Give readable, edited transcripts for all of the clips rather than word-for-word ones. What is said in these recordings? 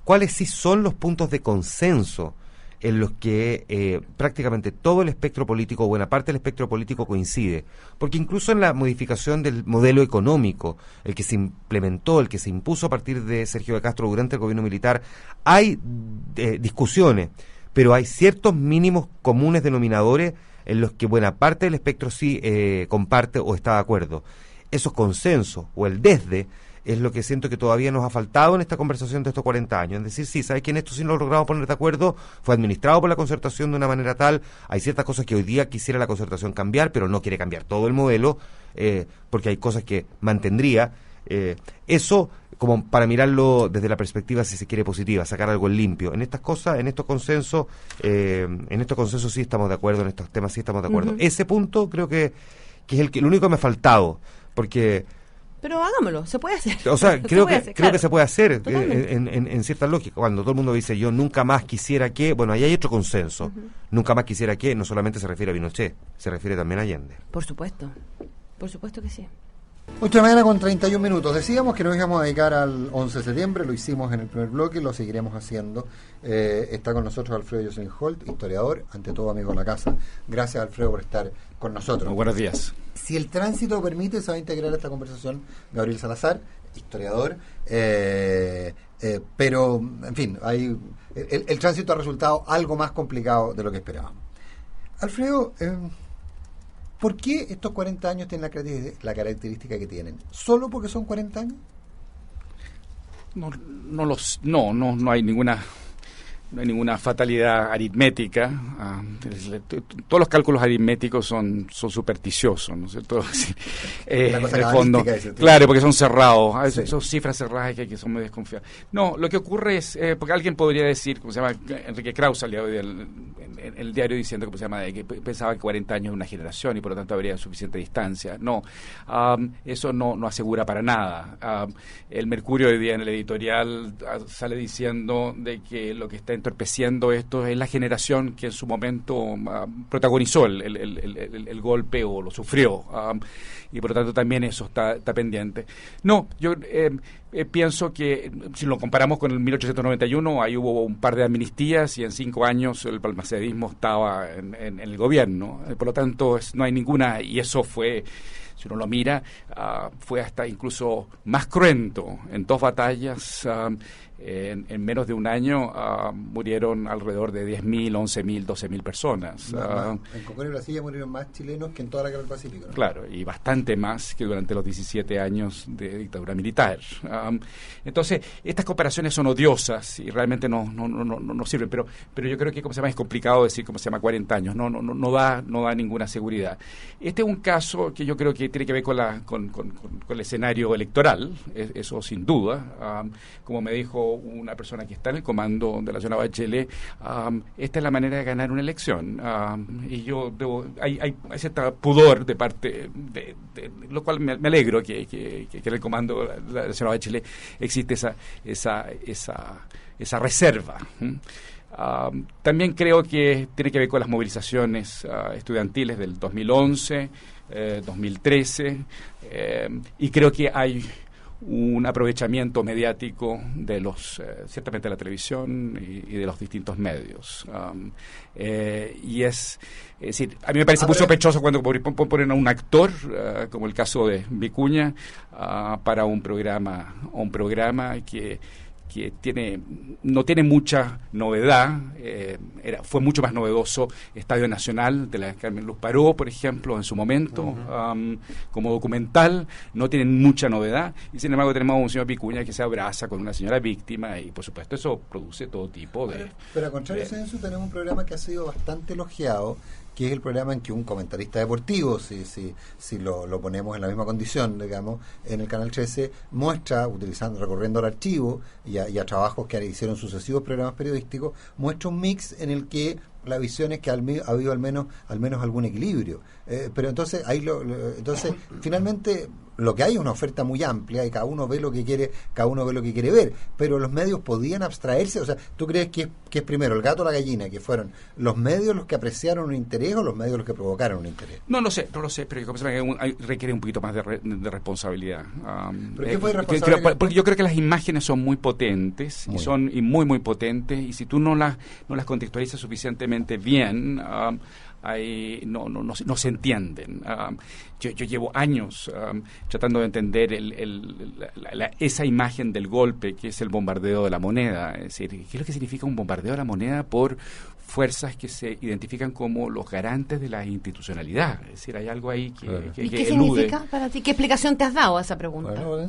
cuáles sí son los puntos de consenso en los que prácticamente todo el espectro político, buena parte del espectro político coincide, porque incluso en la modificación del modelo económico, el que se implementó, el que se impuso a partir de Sergio de Castro durante el gobierno militar, hay discusiones, pero hay ciertos mínimos comunes denominadores en los que buena parte del espectro sí comparte o está de acuerdo. Esos consensos o el desde es lo que siento que todavía nos ha faltado en esta conversación de estos 40 años. Es decir, sí, ¿sabes que en esto sí nos logramos poner de acuerdo? Fue administrado por la concertación de una manera tal. Hay ciertas cosas que hoy día quisiera la concertación cambiar, pero no quiere cambiar todo el modelo, porque hay cosas que mantendría. Eso como para mirarlo desde la perspectiva, si se quiere, positiva, sacar algo en limpio. En estas cosas, en estos consensos sí estamos de acuerdo, en estos temas sí estamos de acuerdo. Ese punto creo que es el único que me ha faltado, porque... Pero hagámoslo, se puede hacer. O sea, creo que claro. se puede hacer en cierta lógica. Cuando todo el mundo dice yo nunca más quisiera que, bueno, ahí hay otro consenso. Nunca más quisiera que no solamente se refiere a Pinochet, se refiere también a Allende. Por supuesto que sí. 8 de la mañana con 31 minutos. Decíamos que nos íbamos a dedicar al 11 de septiembre, lo hicimos en el primer bloque, lo seguiremos haciendo. Está con nosotros Alfredo Jocelyn Holt, historiador, ante todo amigo de la casa. Gracias, Alfredo, por estar con nosotros. Buenos días. Si el tránsito permite, se va a integrar a esta conversación Gabriel Salazar, historiador, pero, en fin, el tránsito ha resultado algo más complicado de lo que esperábamos. Alfredo, ¿por qué estos 40 años tienen la característica que tienen? ¿Solo porque son 40 años? No hay ninguna fatalidad aritmética. Todos los cálculos aritméticos son supersticiosos, ¿no es cierto? La cosa en el fondo, claro, porque son cerrados. A veces son cifras cerradas que son muy desconfiadas. No, lo que ocurre es, porque alguien podría decir, como se llama Enrique Krauss, en el diario diciendo que pensaba que 40 años es una generación y por lo tanto habría suficiente distancia. No, eso no asegura para nada. El Mercurio hoy día en el editorial sale diciendo de que lo que está entorpeciendo esto es la generación que en su momento protagonizó el golpe o lo sufrió, y por lo tanto también eso está pendiente. No, yo pienso que si lo comparamos con el 1891, ahí hubo un par de amnistías y en 5 años el balmacedismo estaba en el gobierno, por lo tanto no hay ninguna, y eso fue, si uno lo mira, fue hasta incluso más cruento. En 2 batallas, en menos de un año, murieron alrededor de 10.000, 11.000, 12.000 personas. En Concord y Brasil murieron más chilenos que en toda la guerra del Pacífico, ¿no? Claro, y bastante más que durante los 17 años de dictadura militar. Entonces, estas comparaciones son odiosas y realmente no sirven, pero yo creo que es complicado decir 40 años, no da ninguna seguridad. Este es un caso que yo creo que tiene que ver con el escenario electoral, eso sin duda. Como me dijo una persona que está en el comando de la señora Bachelet, esta es la manera de ganar una elección, y yo hay cierto pudor de parte de lo cual me alegro que en el comando de la señora Bachelet existe esa reserva. También creo que tiene que ver con las movilizaciones estudiantiles del 2011, 2013, y creo que hay un aprovechamiento mediático de ciertamente de la televisión y de los distintos medios. Y es decir, a mí me parece muy sospechoso cuando ponen a un actor, como el caso de Vicuña, para un programa que no tiene mucha novedad. Fue mucho más novedoso Estadio Nacional de la Carmen Luz Paró, por ejemplo, en su momento, como documental. No tienen mucha novedad, y sin embargo tenemos a un señor Vicuña que se abraza con una señora víctima, y por supuesto eso produce todo tipo de... Pero a contrario de eso, tenemos un programa que ha sido bastante elogiado, que es el programa en que un comentarista deportivo, si lo ponemos en la misma condición, digamos, en el Canal 13, muestra, recorriendo el archivo y a trabajos que hicieron sucesivos programas periodísticos, muestra un mix en el que la visión es que ha habido al menos algún equilibrio. Pero entonces, finalmente, lo que hay es una oferta muy amplia y cada uno ve lo que quiere ver, pero los medios podían abstraerse. O sea, ¿tú crees que es primero el gato o la gallina, que fueron los medios los que apreciaron un interés o los medios los que provocaron un interés? No lo sé, pero requiere un poquito más de responsabilidad. ¿Pero qué fue responsabilidad? Porque yo creo que las imágenes son muy potentes, muy potentes, y si tú no las contextualizas suficientemente bien, ahí no se entienden. Yo llevo años tratando de entender esa imagen del golpe, que es el bombardeo de la moneda. Es decir, ¿qué es lo que significa un bombardeo de la moneda por fuerzas que se identifican como los garantes de la institucionalidad? Es decir, hay algo ahí que ¿Y qué elude. significa para ti? ¿Qué explicación te has dado a esa pregunta? Bueno,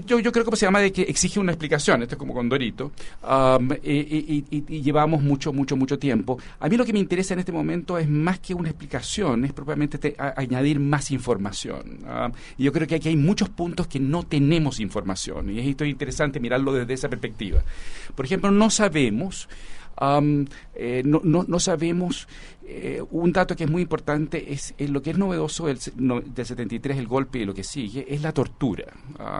yo creo que se llama de que exige una explicación. Esto es como Condorito. Y llevamos mucho tiempo. A mí lo que me interesa en este momento es más que una explicación, es propiamente añadir más información. Y yo creo que aquí hay muchos puntos que no tenemos información, y esto es interesante mirarlo desde esa perspectiva. Por ejemplo, no sabemos un dato que es muy importante, es lo que es novedoso del 73, el golpe, y lo que sigue es la tortura.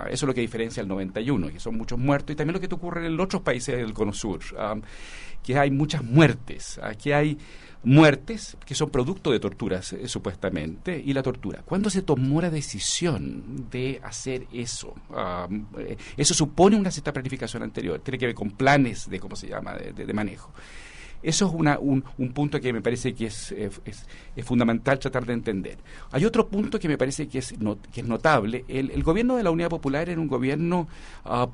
Eso es lo que diferencia al 91, que son muchos muertos, y también lo que ocurre en otros países del Cono Sur, que hay muchas muertes. Aquí hay muertes que son producto de torturas, supuestamente, y la tortura. ¿Cuándo se tomó la decisión de hacer eso? Eso supone una cierta planificación anterior, tiene que ver con planes de, ¿cómo se llama?, de manejo. Eso es un punto que me parece que es fundamental tratar de entender. Hay otro punto que me parece que es notable. El gobierno de la Unidad Popular era un gobierno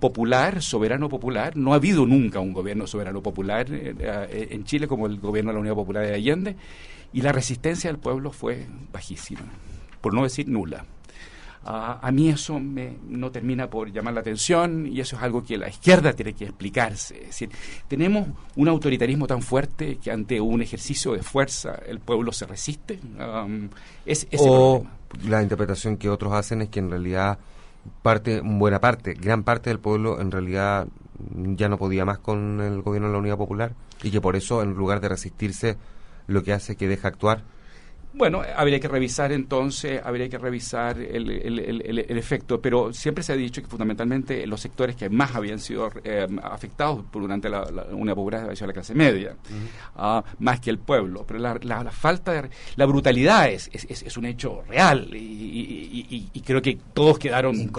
popular, soberano popular. No ha habido nunca un gobierno soberano popular en Chile como el gobierno de la Unidad Popular de Allende, y la resistencia del pueblo fue bajísima, por no decir nula. A mí eso no termina por llamar la atención, y eso es algo que la izquierda tiene que explicarse. Es decir, tenemos un autoritarismo tan fuerte que ante un ejercicio de fuerza el pueblo se resiste. O la interpretación que otros hacen es que en realidad gran parte del pueblo en realidad ya no podía más con el gobierno de la Unidad Popular, y que por eso, en lugar de resistirse, lo que hace es que deja actuar. Bueno, habría que revisar el efecto, pero siempre se ha dicho que fundamentalmente los sectores que más habían sido afectados durante la Unidad Popular había sido la clase media, más que el pueblo. Pero la falta de la brutalidad es un hecho real, y creo que todos quedaron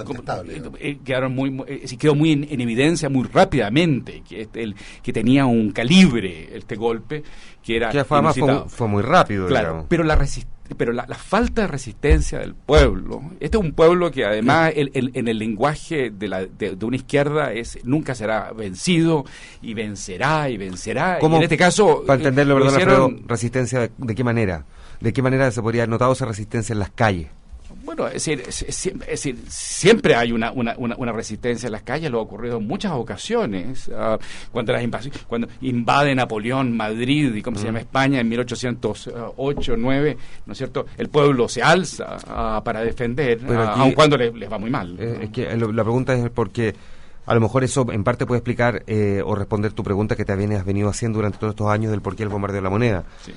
quedó muy en evidencia muy rápidamente que tenía un calibre este golpe que era además fue muy rápido, claro, digamos. Pero la falta de resistencia del pueblo, este es un pueblo que además en el lenguaje de una izquierda nunca será vencido, y vencerá. ¿Cómo, y en este caso, para entenderlo, Alfredo, resistencia de qué manera? ¿De qué manera se podría haber notado esa resistencia en las calles? Bueno, es decir, siempre hay una resistencia en las calles. Lo ha ocurrido en muchas ocasiones, cuando invade Napoleón Madrid y se llama España en 1808-9, ¿no es cierto? El pueblo se alza para defender, aun cuando les va muy mal. Es que la pregunta es porque a lo mejor eso en parte puede explicar o responder tu pregunta que te has venido haciendo durante todos estos años del por qué el bombardeo de la moneda. Sí.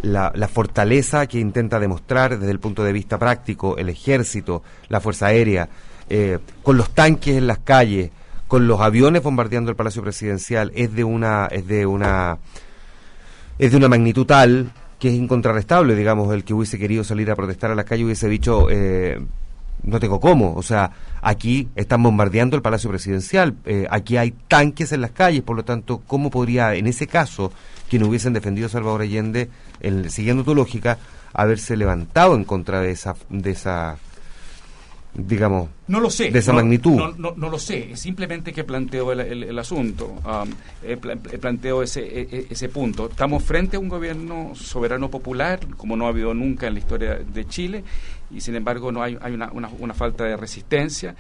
La fortaleza que intenta demostrar desde el punto de vista práctico el ejército, la fuerza aérea, con los tanques en las calles, con los aviones bombardeando el Palacio Presidencial, es de una magnitud tal que es incontrarrestable. Digamos, el que hubiese querido salir a protestar a la calle hubiese dicho no tengo cómo. O sea, aquí están bombardeando el Palacio Presidencial, aquí hay tanques en las calles, por lo tanto, ¿cómo podría, en ese caso, quienes hubiesen defendido a Salvador Allende, siguiendo tu lógica, haberse levantado en contra de esa digamos, no lo sé, de esa magnitud? No lo sé, es simplemente que planteo el asunto, planteo ese punto. Estamos frente a un gobierno soberano popular, como no ha habido nunca en la historia de Chile, y sin embargo no hay una falta de resistencia,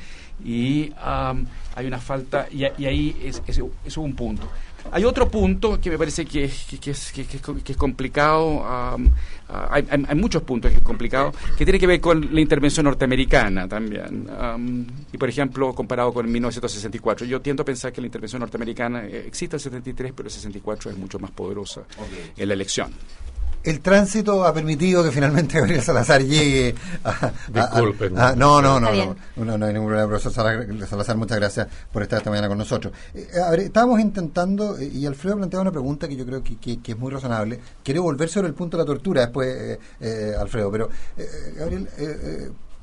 y hay una falta, y ahí es un punto. Hay otro punto que me parece que es complicado, hay muchos puntos que es complicado, que tiene que ver con la intervención norteamericana también, y por ejemplo comparado con 1964. Yo tiendo a pensar que la intervención norteamericana existe en el 73, pero el 64 es mucho más poderosa en la elección. El tránsito ha permitido que finalmente Gabriel Salazar llegue a... Disculpen. No hay ningún problema, profesor Salazar, muchas gracias por estar esta mañana con nosotros. A ver, estábamos intentando, y Alfredo planteaba una pregunta que yo creo que es muy razonable. Quiero volver sobre el punto de la tortura después, Alfredo, pero Gabriel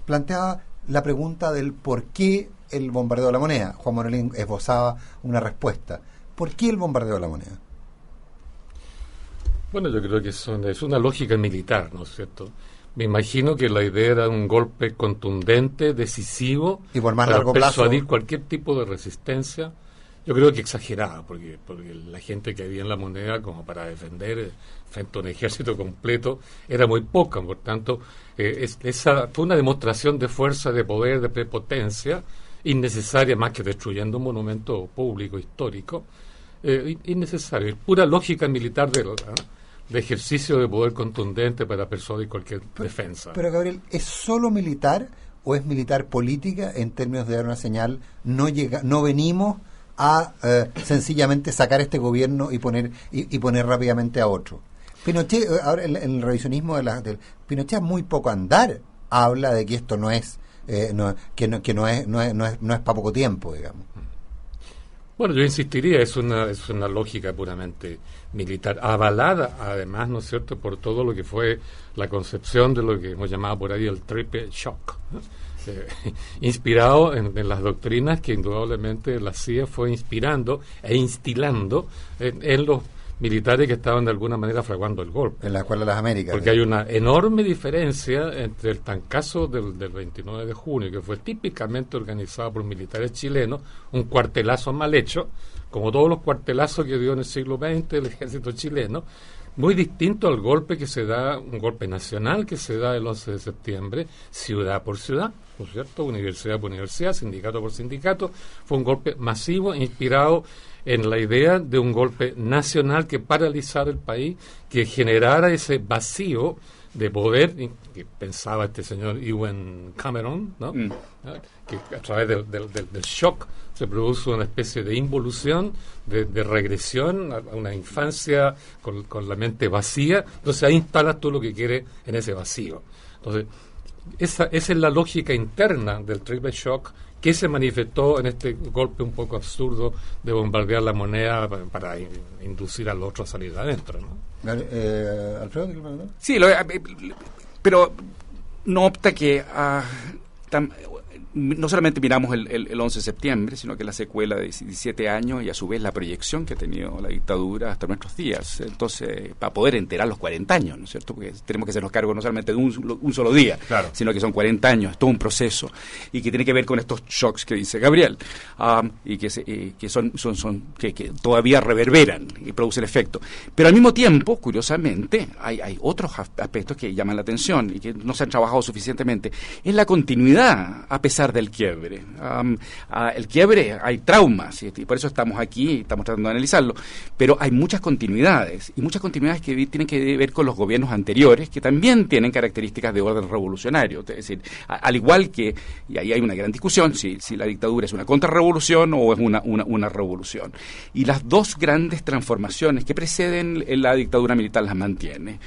planteaba la pregunta del por qué el bombardeo de la moneda. Juan Manuel esbozaba una respuesta. ¿Por qué el bombardeo de la moneda? Bueno, yo creo que es una lógica militar, ¿no es cierto? Me imagino que la idea era un golpe contundente, decisivo, y por más para largo plazo persuadir cualquier tipo de resistencia. Yo creo que exagerada, porque la gente que había en la moneda como para defender frente a un ejército completo era muy poca. Por tanto, esa fue una demostración de fuerza, de poder, de prepotencia, innecesaria, más que destruyendo un monumento público histórico. Innecesario, es pura lógica militar de ejercicio de poder contundente para persuadir cualquier defensa. Pero Gabriel, ¿es solo militar o es militar política en términos de dar una señal? No venimos a sencillamente sacar este gobierno y poner rápidamente a otro. Pinochet, ahora en el revisionismo del Pinochet, muy poco andar habla de que esto no es para poco tiempo, digamos. Bueno, yo insistiría, es una lógica puramente militar, avalada además, ¿no es cierto?, por todo lo que fue la concepción de lo que hemos llamado por ahí el triple shock, ¿no? Inspirado en las doctrinas que indudablemente la CIA fue inspirando e instilando en los militares que estaban de alguna manera fraguando el golpe. En la Escuela de las Américas. Porque hay una enorme diferencia entre el tancazo del 29 de junio, que fue típicamente organizado por militares chilenos, un cuartelazo mal hecho, como todos los cuartelazos que dio en el siglo XX el ejército chileno, muy distinto al golpe que se da, un golpe nacional que se da el 11 de septiembre, ciudad por ciudad, ¿no es cierto?, universidad por universidad, sindicato por sindicato. Fue un golpe masivo, inspirado en la idea de un golpe nacional que paralizara el país, que generara ese vacío de poder que pensaba este señor Ewen Cameron, ¿no? Que a través del shock se produce una especie de involución, de regresión a una infancia con la mente vacía. Entonces ahí instalas tú lo que quieres en ese vacío. Entonces esa es la lógica interna del triple shock, que se manifestó en este golpe un poco absurdo de bombardear la moneda para inducir al otro a salir de adentro, ¿no? Alfredo, sí, pero no opta que no solamente miramos el 11 de septiembre, sino que la secuela de 17 años y a su vez la proyección que ha tenido la dictadura hasta nuestros días. Entonces, para poder enterar los 40 años, ¿no es cierto? Porque tenemos que hacernos cargo no solamente de un solo día, claro, sino que son 40 años, todo un proceso, y que tiene que ver con estos shocks que dice Gabriel, y que todavía reverberan y producen efecto. Pero al mismo tiempo, curiosamente, hay otros aspectos que llaman la atención y que no se han trabajado suficientemente. Es la continuidad, a pesar del quiebre. El quiebre, hay traumas, y por eso estamos aquí y estamos tratando de analizarlo, pero hay muchas continuidades, y muchas continuidades que tienen que ver con los gobiernos anteriores, que también tienen características de orden revolucionario. Es decir, al igual que, y ahí hay una gran discusión, si la dictadura es una contrarrevolución o es una revolución. Y las dos grandes transformaciones que preceden la dictadura militar las mantiene.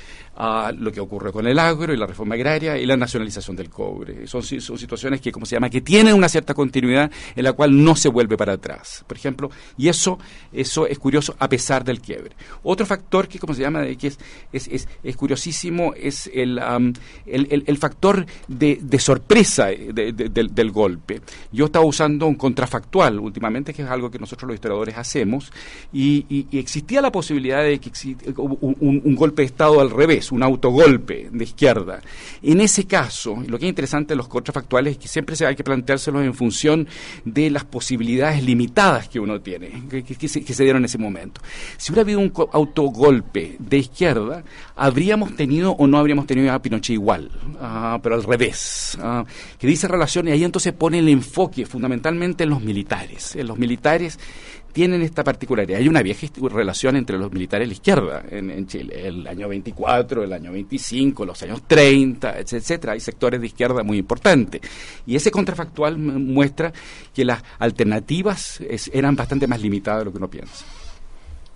Lo que ocurre con el agro y la reforma agraria y la nacionalización del cobre. Son situaciones que, que tienen una cierta continuidad en la cual no se vuelve para atrás, por ejemplo, y eso es curioso a pesar del quiebre. Otro factor que, que es curiosísimo es el factor de sorpresa del golpe. Yo estaba usando un contrafactual últimamente, que es algo que nosotros los historiadores hacemos, y existía la posibilidad de que un golpe de Estado al revés, un autogolpe de izquierda. En ese caso, lo que es interesante de los contrafactuales es que siempre hay que planteárselos en función de las posibilidades limitadas que uno tiene, que se dieron en ese momento. Si hubiera habido un autogolpe de izquierda, ¿habríamos tenido o no habríamos tenido a Pinochet igual? Pero al revés. Que dice relación, y ahí entonces pone el enfoque fundamentalmente en los militares. En los militares tienen esta particularidad. Hay una vieja relación entre los militares y la izquierda en Chile. El año 24, el año 25, los años 30, etcétera. Hay sectores de izquierda muy importantes. Y ese contrafactual muestra que las alternativas eran bastante más limitadas de lo que uno piensa.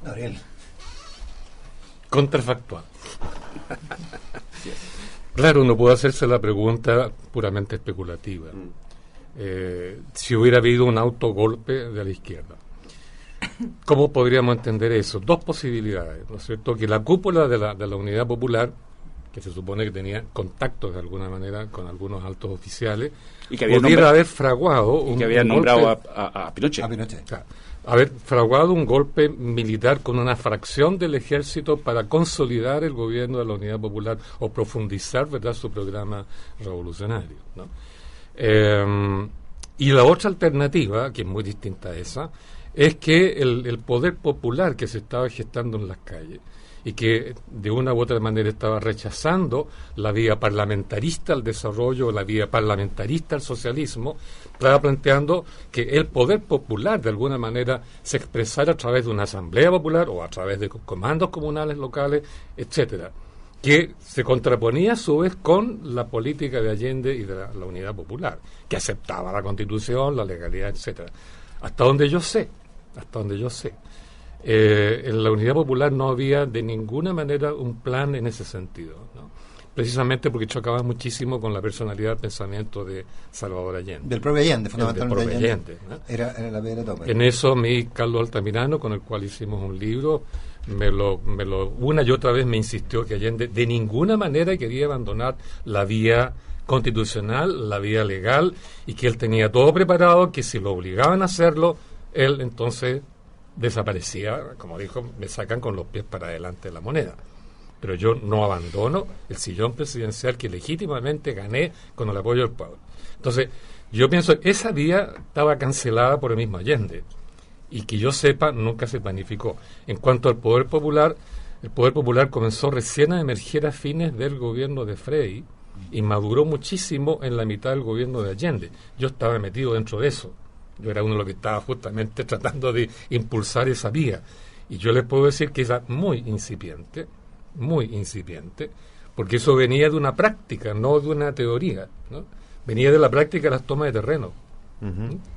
Gabriel. Contrafactual. Claro, uno puede hacerse la pregunta puramente especulativa. Si hubiera habido un autogolpe de la izquierda, ¿cómo podríamos entender eso? Dos posibilidades, ¿no es cierto? Que la cúpula de la Unidad Popular, que se supone que tenía contactos de alguna manera con algunos altos oficiales, y que había pudiera haber fraguado y que había nombrado a Pinochet. Claro, haber fraguado un golpe militar con una fracción del ejército para consolidar el gobierno de la Unidad Popular o profundizar, ¿verdad?, su programa revolucionario, ¿no? Y la otra alternativa, que es muy distinta a esa, es que el poder popular que se estaba gestando en las calles y que de una u otra manera estaba rechazando la vía parlamentarista al desarrollo, la vía parlamentarista al socialismo, estaba planteando que el poder popular de alguna manera se expresara a través de una asamblea popular o a través de comandos comunales locales, etcétera, que se contraponía a su vez con la política de Allende y de la Unidad Popular, que aceptaba la Constitución, la legalidad, etcétera. Hasta donde yo sé, en la Unidad Popular no había de ninguna manera un plan en ese sentido, ¿no? Precisamente porque chocaba muchísimo con la personalidad del pensamiento de Salvador Allende. Del propio Allende, fundamentalmente. Del propio Allende, ¿no? Era la piedra tope. En eso, Carlos Altamirano, con el cual hicimos un libro, una y otra vez me insistió que Allende de ninguna manera quería abandonar la vía constitucional, la vía legal, y que él tenía todo preparado, que si lo obligaban a hacerlo, él entonces desaparecía, como dijo, me sacan con los pies para adelante la moneda. Pero yo no abandono el sillón presidencial que legítimamente gané con el apoyo del pueblo. Entonces, yo pienso que esa vía estaba cancelada por el mismo Allende y que yo sepa nunca se planificó. En cuanto al poder popular, el poder popular comenzó recién a emerger a fines del gobierno de Frei y maduró muchísimo en la mitad del gobierno de Allende. Yo estaba metido dentro de eso. Yo era uno de los que estaba justamente tratando de impulsar esa vía. Y yo les puedo decir que era muy incipiente, porque eso venía de una práctica, no de una teoría, ¿no? Venía de la práctica de las tomas de terreno,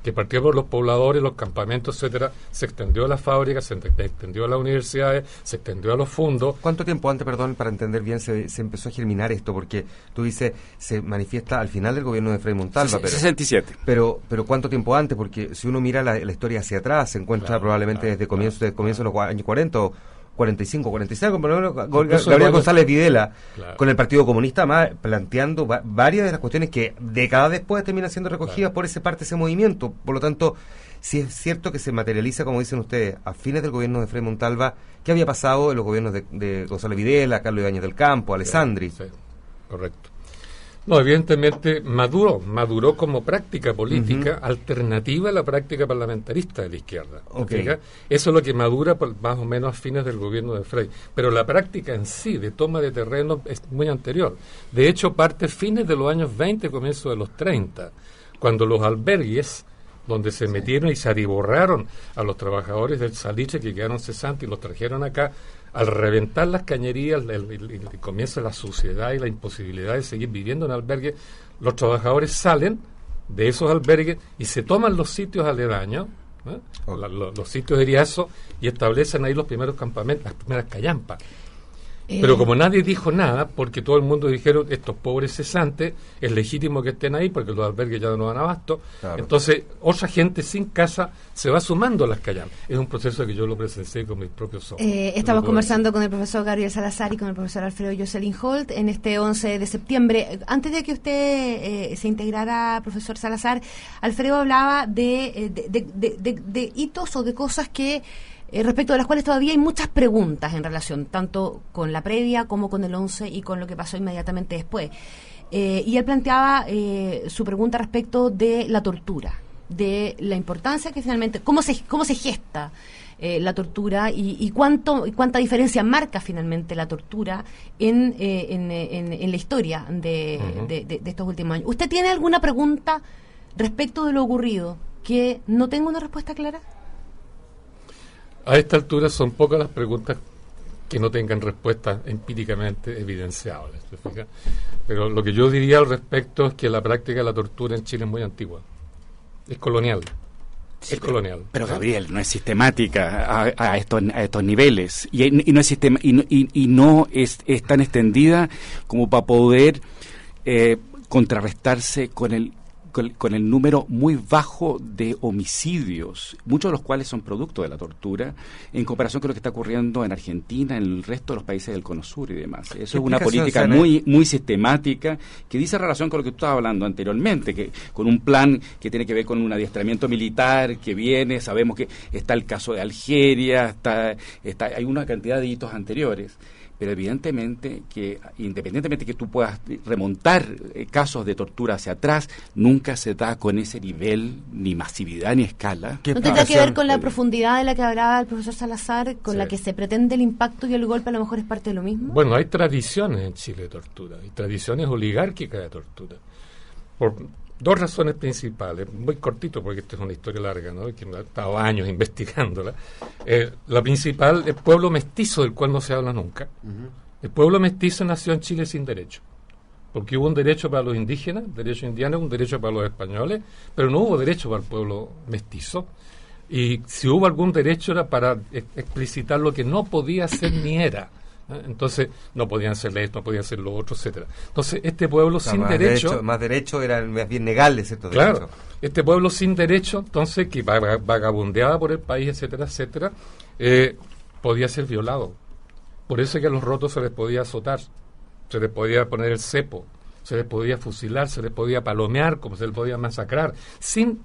que partió por los pobladores, los campamentos, etcétera, se extendió a las fábricas, se extendió a las universidades, se extendió a los fondos. ¿Cuánto tiempo antes, perdón, para entender bien, se empezó a germinar esto? Porque tú dices, se manifiesta al final del gobierno de Frei Montalva, pero 67. Pero ¿cuánto tiempo antes? Porque si uno mira la historia hacia atrás, se encuentra probablemente desde comienzo de los años 40 o 45, 46, como Gabriel González Videla, con el Partido Comunista, más planteando varias de las cuestiones que décadas después terminan siendo recogidas por ese movimiento. Por lo tanto, si es cierto que se materializa, como dicen ustedes, a fines del gobierno de Frei Montalva, ¿qué había pasado en los gobiernos de González Videla, Carlos Ibáñez del Campo, Alessandri? Sí, correcto. No, evidentemente maduró como práctica política alternativa a la práctica parlamentarista de la izquierda. Okay. Eso es lo que madura más o menos a fines del gobierno de Frei. Pero la práctica en sí de toma de terreno es muy anterior. De hecho, parte fines de los años 20, comienzo de los 30, cuando los albergues, donde se metieron y se adiborraron a los trabajadores del Salitre que quedaron cesantes y los trajeron acá, al reventar las cañerías, comienza la suciedad y la imposibilidad de seguir viviendo en albergues, los trabajadores salen de esos albergues y se toman los sitios aledaños, los sitios de Riazo, y establecen ahí los primeros campamentos, las primeras callampas. Pero como nadie dijo nada, porque todo el mundo dijeron, estos pobres cesantes, es legítimo que estén ahí porque los albergues ya no dan abasto, claro. Entonces otra gente sin casa se va sumando a las callampas. Es un proceso que yo lo presencié con mis propios ojos. Estamos conversando con el profesor Gabriel Salazar y con el profesor Alfredo Jocelyn Holt en este 11 de septiembre. Antes de que usted se integrara, profesor Salazar, Alfredo hablaba de hitos o de cosas que respecto de las cuales todavía hay muchas preguntas en relación, tanto con la previa como con el 11 y con lo que pasó inmediatamente después. Y él planteaba su pregunta respecto de la tortura, de la importancia que finalmente, cómo se gesta la tortura y cuánta diferencia marca finalmente la tortura en la historia de estos últimos años. ¿Usted tiene alguna pregunta respecto de lo ocurrido que no tenga una respuesta clara? A esta altura son pocas las preguntas que no tengan respuestas empíricamente evidenciables. Pero lo que yo diría al respecto es que la práctica de la tortura en Chile es muy antigua, es colonial. es colonial. Pero Gabriel, no es sistemática a estos niveles y no es y no es tan extendida como para poder contrarrestarse con el número muy bajo de homicidios, muchos de los cuales son producto de la tortura, en comparación con lo que está ocurriendo en Argentina, en el resto de los países del Cono Sur y demás. Eso es una política muy sistemática, que dice relación con lo que tú estabas hablando anteriormente, que con un plan que tiene que ver con un adiestramiento militar que viene, sabemos que está el caso de Algeria, hay una cantidad de hitos anteriores. Pero evidentemente que, independientemente que tú puedas remontar casos de tortura hacia atrás, nunca se da con ese nivel, ni masividad, ni escala. ¿No tendrá que ver con la profundidad de la que hablaba el profesor Salazar, con la que se pretende el impacto y el golpe a lo mejor es parte de lo mismo? Bueno, hay tradiciones en Chile de tortura, hay tradiciones oligárquicas de tortura. Por dos razones principales, muy cortito porque esta es una historia larga, ¿no? Que he estado años investigándola. La principal, el pueblo mestizo, del cual no se habla nunca. El pueblo mestizo nació en Chile sin derecho, porque hubo un derecho para los indígenas, derecho indiano, un derecho para los españoles, pero no hubo derecho para el pueblo mestizo. Y si hubo algún derecho era para explicitar lo que no podía ser ni era. Entonces no podían ser esto, no podían ser lo otro, etcétera. Entonces este pueblo sin derecho, más derecho era más bien negarle ciertos claro, derechos. Este pueblo sin derecho, entonces que vagabundeaba por el país, etcétera, etcétera, podía ser violado. Por eso es que a los rotos se les podía azotar, se les podía poner el cepo, se les podía fusilar, se les podía palomear, como se les podía masacrar, sin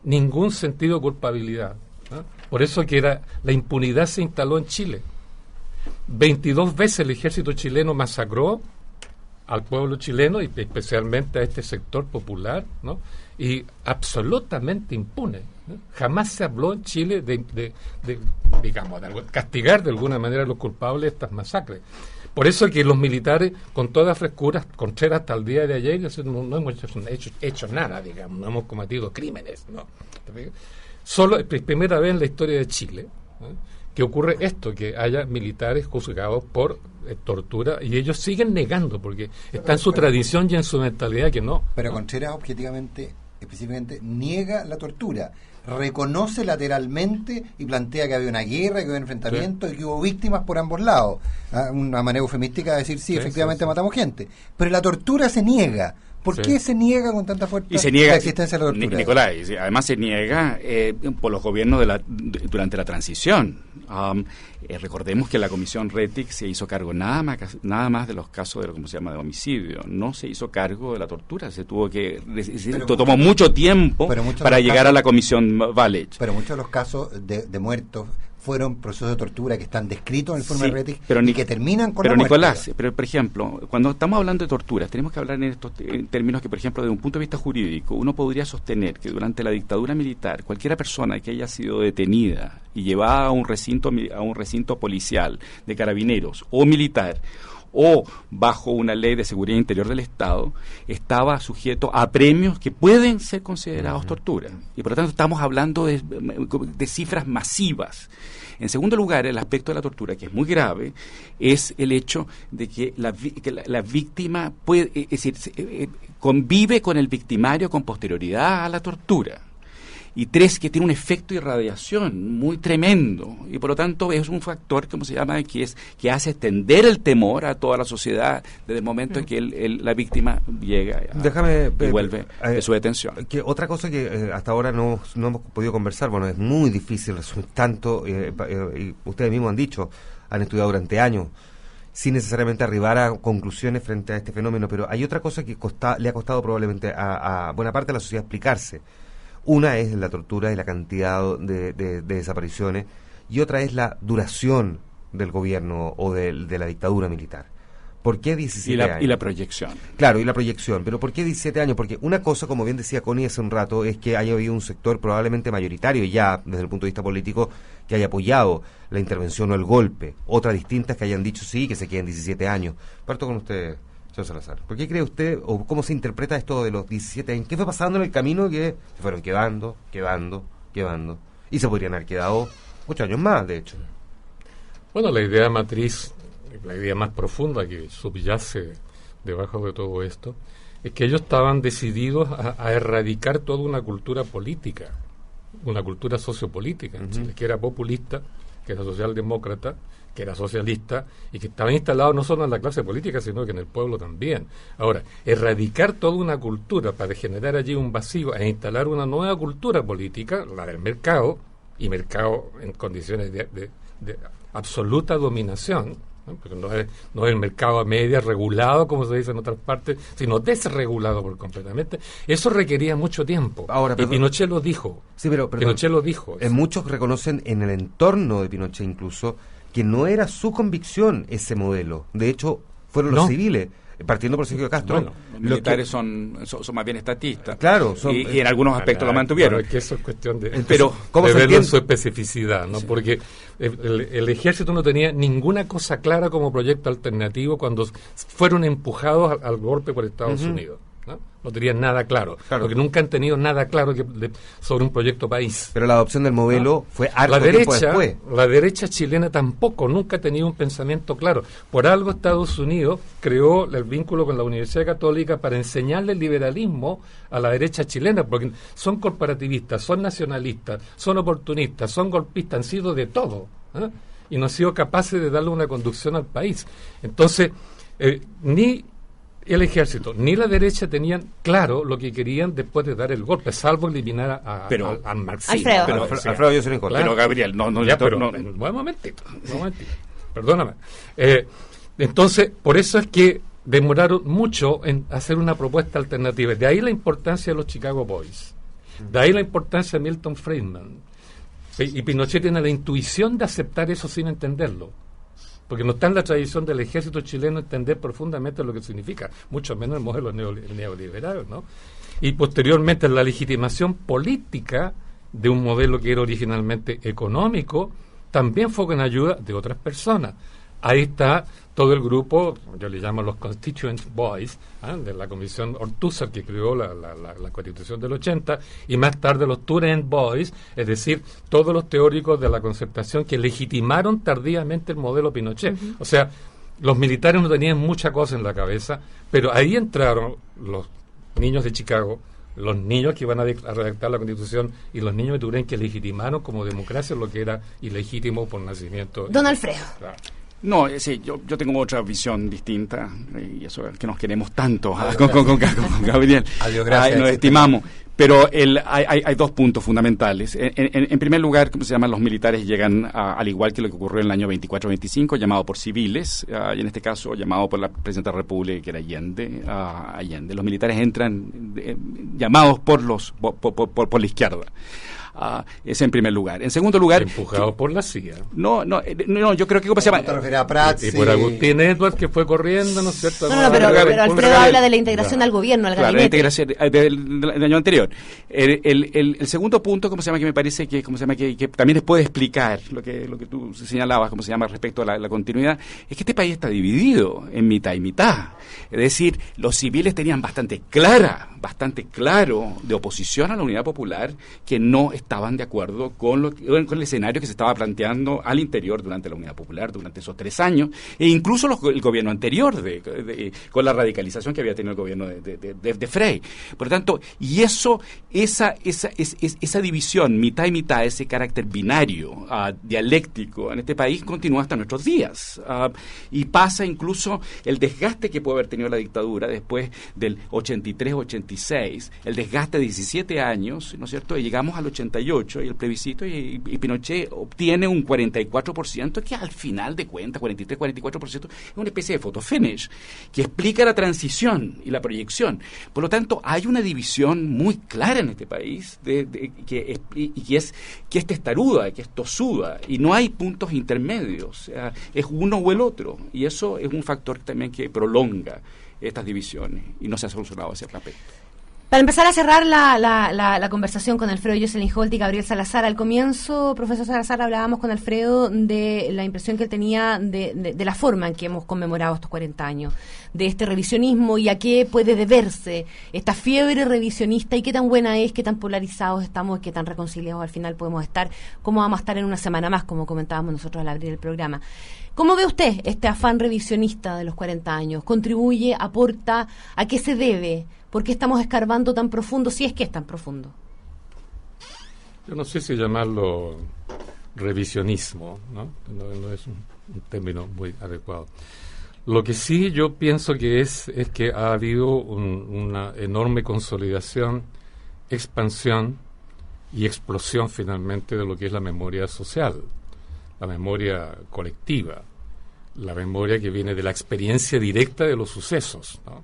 ningún sentido de culpabilidad, ¿no? Por eso que la impunidad se instaló en Chile. 22 veces el ejército chileno masacró al pueblo chileno y especialmente a este sector popular, ¿no? Y absolutamente impune, ¿no? Jamás se habló en Chile de castigar de alguna manera a los culpables de estas masacres. Por eso que los militares, con toda frescura, Contreras hasta el día de ayer, no hemos hecho nada, digamos, no hemos cometido crímenes, ¿no? Solo es primera vez en la historia de Chile, ¿no?, que ocurre esto, que haya militares juzgados por tortura, y ellos siguen negando, porque está en su tradición y en su mentalidad que no. Pero Contreras objetivamente, específicamente, niega la tortura, reconoce lateralmente y plantea que había una guerra, que había un enfrentamiento, sí, y que hubo víctimas por ambos lados. Una manera eufemística de decir, sí, efectivamente matamos gente. Pero la tortura se niega. ¿Por qué se niega con tanta fuerza la existencia de la tortura? Nicolás, además se niega por los gobiernos durante la transición. Recordemos que la Comisión Rettig se hizo cargo nada más de los casos de homicidio. No se hizo cargo de la tortura. Se tuvo que tomó mucho tiempo para llegar a la Comisión Valech. Pero muchos de los casos de muertos fueron procesos de tortura que están descritos en el informe de Rettig y que terminan con la muerte. Pero Nicolás, por ejemplo, cuando estamos hablando de torturas, tenemos que hablar en estos términos que, por ejemplo, desde un punto de vista jurídico, uno podría sostener que durante la dictadura militar, cualquiera persona que haya sido detenida y llevada a un recinto policial de carabineros o militar, o bajo una ley de seguridad interior del Estado, estaba sujeto a premios que pueden ser considerados tortura. Y por lo tanto estamos hablando de cifras masivas. En segundo lugar, el aspecto de la tortura, que es muy grave, es el hecho de que la víctima convive con el victimario con posterioridad a la tortura. Y tres, que tiene un efecto de irradiación muy tremendo, y por lo tanto es un factor, que hace extender el temor a toda la sociedad desde el momento en que la víctima llega y vuelve de su detención. Que otra cosa que hasta ahora no hemos podido conversar, bueno, es muy difícil, tanto, y ustedes mismos han dicho, han estudiado durante años, sin necesariamente arribar a conclusiones frente a este fenómeno, pero hay otra cosa que le ha costado probablemente a buena parte de la sociedad explicarse. Una es la tortura y la cantidad de desapariciones, y otra es la duración del gobierno o de la dictadura militar. ¿Por qué 17 años? Y la proyección. Claro, y la proyección. Pero ¿por qué 17 años? Porque una cosa, como bien decía Connie hace un rato, es que haya habido un sector probablemente mayoritario ya, desde el punto de vista político, que haya apoyado la intervención o el golpe. Otras distintas que hayan dicho sí, que se queden 17 años. Parto con usted, señor Salazar. ¿Por qué cree usted, o cómo se interpreta esto de los 17 años? ¿Qué fue pasando en el camino que se fueron quedando, y se podrían haber quedado 8 años más, de hecho? Bueno, la idea matriz, la idea más profunda que subyace debajo de todo esto, es que ellos estaban decididos a erradicar toda una cultura política una cultura sociopolítica en Chile, que era populista, que era socialdemócrata, que era socialista y que estaba instalado no solo en la clase política, sino que en el pueblo también. Ahora, erradicar toda una cultura para generar allí un vacío e instalar una nueva cultura política, la del mercado, y mercado en condiciones de absoluta dominación, ¿no? Porque no es el mercado a medias regulado, como se dice en otras partes, sino desregulado por completamente. Eso requería mucho tiempo. Ahora, y Pinochet lo dijo. Sí, pero Pinochet lo dijo. Muchos reconocen en el entorno de Pinochet incluso que no era su convicción ese modelo. De hecho, fueron los civiles, partiendo por Sergio Castro. Bueno, los militares son más bien estatistas. Claro. Y en algunos aspectos lo mantuvieron. Pero es que eso es cuestión de ¿cómo verlo en su especificidad, ¿no? Sí. Porque el ejército no tenía ninguna cosa clara como proyecto alternativo cuando fueron empujados al golpe por Estados Unidos. No tenían nada claro, porque nunca han tenido nada claro sobre un proyecto país. Pero la adopción del modelo fue harto tiempo después. La derecha chilena tampoco, nunca ha tenido un pensamiento claro. Por algo Estados Unidos creó el vínculo con la Universidad Católica para enseñarle el liberalismo a la derecha chilena, porque son corporativistas, son nacionalistas, son oportunistas, son golpistas, han sido de todo, y no han sido capaces de darle una conducción al país. Entonces, ni el ejército ni la derecha tenían claro lo que querían después de dar el golpe, salvo eliminar al marxismo. Alfredo, yo soy claro. Pero Gabriel, no. Un momentito. Perdóname. Entonces, por eso es que demoraron mucho en hacer una propuesta alternativa. De ahí la importancia de los Chicago Boys. De ahí la importancia de Milton Friedman. Y Pinochet tiene la intuición de aceptar eso sin entenderlo. Porque no está en la tradición del ejército chileno entender profundamente lo que significa, mucho menos el modelo neoliberal, ¿no? Y posteriormente la legitimación política de un modelo que era originalmente económico también fue con ayuda de otras personas. Ahí está todo el grupo, yo le llamo los Constituent Boys, de la Comisión Ortúzar, que creó la Constitución del 80, y más tarde los Turent Boys, es decir, todos los teóricos de la concertación que legitimaron tardíamente el modelo Pinochet. O sea, los militares no tenían mucha cosa en la cabeza, pero ahí entraron los niños de Chicago, los niños que iban a redactar la Constitución y los niños de Turén que legitimaron como democracia lo que era ilegítimo por nacimiento. Don Alfredo. Claro. No, sí, yo tengo otra visión distinta, y eso es que nos queremos tanto con Gabriel. Adiós, nos estimamos. Pero hay dos puntos fundamentales. En primer lugar, ¿cómo se llaman? Los militares llegan, al igual que lo que ocurrió en el año 24-25, llamado por civiles, y en este caso llamado por la Presidenta de la República, que era Allende. Los militares entran llamados por la izquierda. Es en primer lugar. En segundo lugar, empujado por la CIA. No, yo creo que ¿cómo se llama? A Prats, y por Agustín Edwards, que fue corriendo, ¿no es cierto? Pero Alfredo habla de la integración al gobierno, al gabinete. La integración del año anterior. El segundo punto, ¿cómo se llama? Que me parece que también les puede explicar lo que tú señalabas, ¿cómo se llama? Respecto a la continuidad, es que este país está dividido en mitad y mitad. Es decir, los civiles tenían bastante claro de oposición a la Unidad Popular, que no estaban de acuerdo con el escenario que se estaba planteando al interior durante la Unidad Popular, durante esos 3 años, e incluso el gobierno anterior, con la radicalización que había tenido el gobierno de Frey. Por lo tanto, y esa división, mitad y mitad, ese carácter binario, dialéctico, en este país continúa hasta nuestros días. Y pasa incluso el desgaste que puede haber tenido la dictadura después del 83-86, el desgaste de 17 años, ¿no es cierto? Y llegamos al 88 y el plebiscito y Pinochet obtiene un 44%, que al final de cuentas, 43-44%, es una especie de photo finish, que explica la transición y la proyección. Por lo tanto, hay una división muy clara en este país que es testaruda, que es tosuda, y no hay puntos intermedios. O sea, es uno o el otro, y eso es un factor también que prolonga estas divisiones y no se ha solucionado hacia el respecto. Para empezar a cerrar la conversación con Alfredo Jocelyn Holt y Gabriel Salazar, al comienzo, profesor Salazar, hablábamos con Alfredo de la impresión que él tenía de la forma en que hemos conmemorado estos 40 años, de este revisionismo y a qué puede deberse esta fiebre revisionista y qué tan buena es, qué tan polarizados estamos, qué tan reconciliados al final podemos estar, cómo vamos a estar en una semana más, como comentábamos nosotros al abrir el programa. ¿Cómo ve usted este afán revisionista de los 40 años? ¿Contribuye, aporta? ¿A qué se debe? ¿Por qué estamos escarbando tan profundo, si es que es tan profundo? yo no sé si llamarlo revisionismo, ¿no? No es un término muy adecuado. Lo que sí yo pienso que es que ha habido una enorme consolidación, expansión y explosión finalmente de lo que es la memoria social, la memoria colectiva, la memoria que viene de la experiencia directa de los sucesos, ¿no?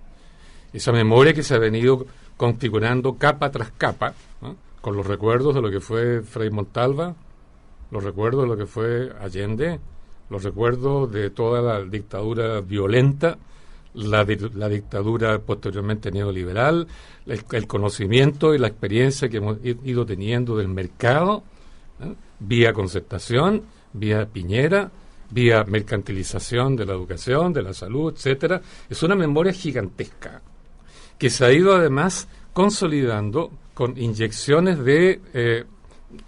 Esa memoria que se ha venido configurando capa tras capa, ¿no? Con los recuerdos de lo que fue Frei Montalva, los recuerdos de lo que fue Allende, los recuerdos de toda la dictadura violenta, la dictadura posteriormente neoliberal, el conocimiento y la experiencia que hemos ido teniendo del mercado, ¿eh? Vía Concertación, vía Piñera, vía mercantilización de la educación, de la salud, etcétera. Es una memoria gigantesca que se ha ido además consolidando con inyecciones de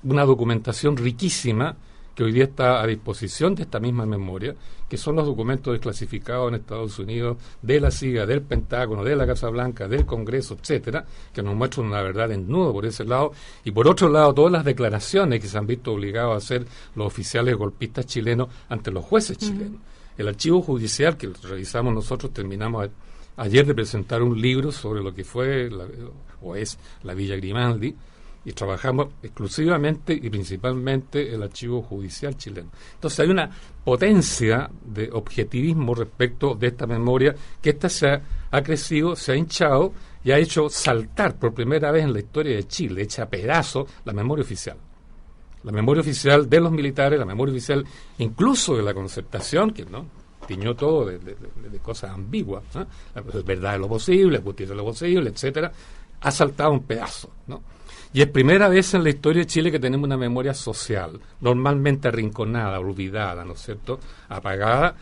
una documentación riquísima que hoy día está a disposición de esta misma memoria, que son los documentos desclasificados en Estados Unidos de la CIA, del Pentágono, de la Casa Blanca, del Congreso, etcétera, que nos muestran una verdad desnuda por ese lado, y por otro lado todas las declaraciones que se han visto obligados a hacer los oficiales golpistas chilenos ante los jueces chilenos. El archivo judicial que revisamos nosotros, terminamos ayer de presentar un libro sobre lo que fue o es la Villa Grimaldi, y trabajamos exclusivamente y principalmente el archivo judicial chileno. Entonces hay una potencia de objetivismo respecto de esta memoria, que esta ha crecido, se ha hinchado y ha hecho saltar por primera vez en la historia de Chile, hecha a pedazos, la memoria oficial. La memoria oficial de los militares, la memoria oficial incluso de la Concertación, que no tiñó todo de cosas ambiguas, ¿no? La verdad de lo posible, la justicia de lo posible, etcétera, ha saltado un pedazo, ¿no? Y es primera vez en la historia de Chile que tenemos una memoria social, normalmente arrinconada, olvidada, ¿no es cierto?, apagada,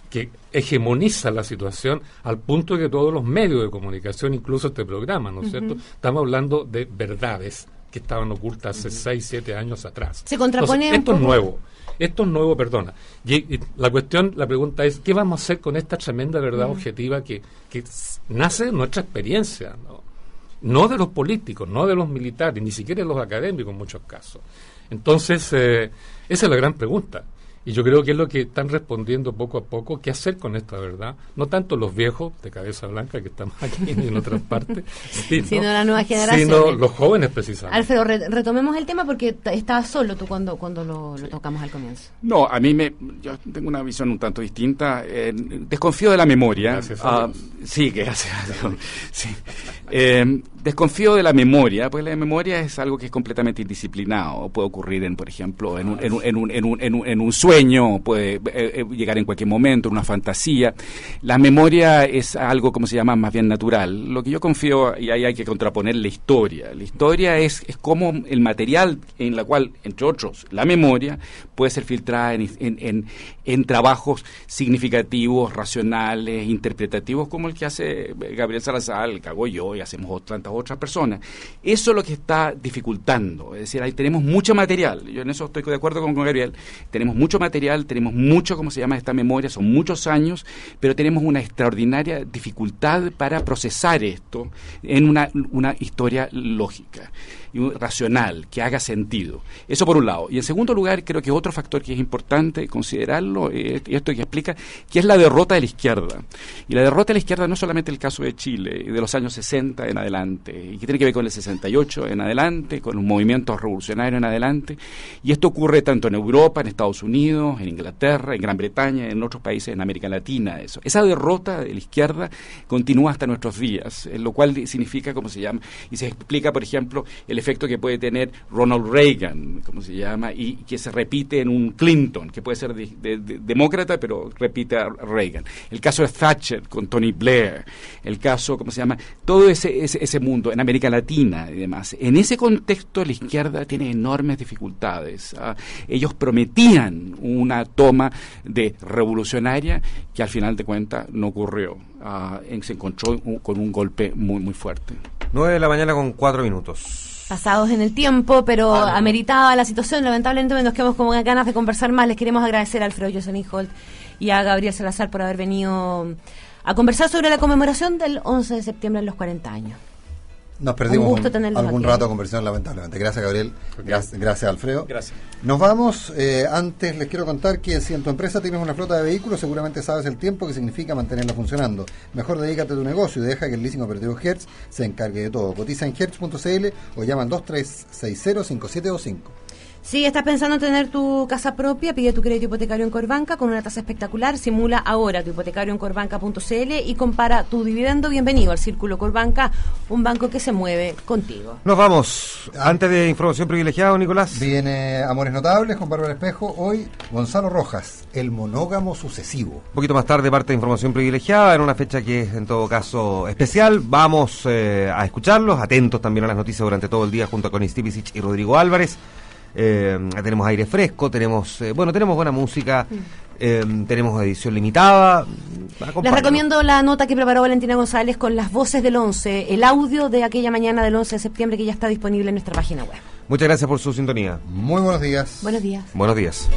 que hegemoniza la situación al punto de que todos los medios de comunicación, incluso este programa, ¿no es cierto?, estamos hablando de verdades que estaban ocultas hace 6, 7 años atrás. Se contrapone. Entonces, esto es nuevo, perdona. Y la pregunta es, ¿qué vamos a hacer con esta tremenda verdad objetiva que nace de nuestra experiencia, ¿no? No de los políticos, no de los militares, ni siquiera de los académicos en muchos casos. Entonces, esa es la gran pregunta. Y yo creo que es lo que están respondiendo poco a poco, qué hacer con esta verdad. No tanto los viejos de cabeza blanca que estamos aquí en otras partes, sino la nueva generación. Sino los jóvenes precisamente. Alfredo, retomemos el tema porque estabas solo tú cuando lo tocamos al comienzo. No, yo tengo una visión un tanto distinta. Desconfío de la memoria. Gracias a Dios. Sí, gracias a Dios. Sí. Desconfío de la memoria, porque la memoria es algo que es completamente indisciplinado. Puede ocurrir, por ejemplo, en un sueño, puede llegar en cualquier momento, una fantasía. La memoria es algo, como se llama, más bien natural. Lo que yo confío, y ahí hay que contraponer la historia. La historia es como el material en la cual, entre otros, la memoria puede ser filtrada en trabajos significativos, racionales, interpretativos, como el que hace Gabriel Salazar, el que hago yo y hacemos tantas otras personas. Eso es lo que está dificultando. Es decir, ahí tenemos mucho material. Yo en eso estoy de acuerdo con Gabriel. Tenemos mucho material, tenemos mucho, ¿cómo se llama?, esta memoria, son muchos años, pero tenemos una extraordinaria dificultad para procesar esto en una historia lógica y racional, que haga sentido. Eso por un lado. Y en segundo lugar, creo que otro factor que es importante considerarlo, y esto que explica, que es la derrota de la izquierda. Y la derrota de la izquierda no es solamente el caso de Chile, de los años 60 en adelante, y que tiene que ver con el 68 en adelante, con los movimientos revolucionarios en adelante. Y esto ocurre tanto en Europa, en Estados Unidos, en Inglaterra, en Gran Bretaña, en otros países en América Latina. Esa derrota de la izquierda continúa hasta nuestros días, lo cual significa, ¿cómo se llama? Y se explica, por ejemplo, el efecto que puede tener Ronald Reagan, ¿cómo se llama? Y que se repite en un Clinton, que puede ser demócrata, pero repite a Reagan. El caso de Thatcher con Tony Blair, el caso, ¿cómo se llama? Todo ese mundo en América Latina y demás. En ese contexto la izquierda tiene enormes dificultades. Ellos prometían una toma revolucionaria que al final de cuentas no ocurrió. Se encontró con un golpe muy, muy fuerte. 9:00 con 4 minutos. Pasados en el tiempo, pero ameritaba la situación. Lamentablemente nos quedamos con ganas de conversar más. Les queremos agradecer a Alfredo Jocelyn Holt y a Gabriel Salazar por haber venido a conversar sobre la conmemoración del 11 de septiembre en los 40 años. Nos perdimos un gusto tenerlos algún aquí. rato de conversación, lamentablemente. Gracias, Gabriel. Gracias, Alfredo. Gracias. Nos vamos. Antes les quiero contar que si en tu empresa tienes una flota de vehículos, seguramente sabes el tiempo que significa mantenerla funcionando. Mejor dedícate a tu negocio y deja que el leasing operativo Hertz se encargue de todo. Cotiza en hertz.cl o llama al 2360-5725. Si estás pensando en tener tu casa propia, pide tu crédito hipotecario en Corbanca con una tasa espectacular. Simula ahora tu hipotecario en corbanca.cl y compara tu dividendo. Bienvenido al Círculo Corbanca, un banco que se mueve contigo. Nos vamos. Antes de información privilegiada, Nicolás. Viene Amores Notables con Bárbara Espejo. Hoy, Gonzalo Rojas, el monógamo sucesivo. Un poquito más tarde, parte de información privilegiada, en una fecha que es en todo caso especial. Vamos a escucharlos, atentos también a las noticias durante todo el día junto a Connie Stipicic y Rodrigo Álvarez. Tenemos aire fresco, tenemos buena música, tenemos edición limitada. Les recomiendo la nota que preparó Valentina González con las voces del 11, el audio de aquella mañana del 11 de septiembre que ya está disponible en nuestra página web. Muchas gracias por su sintonía. Muy buenos días. Buenos días. Buenos días.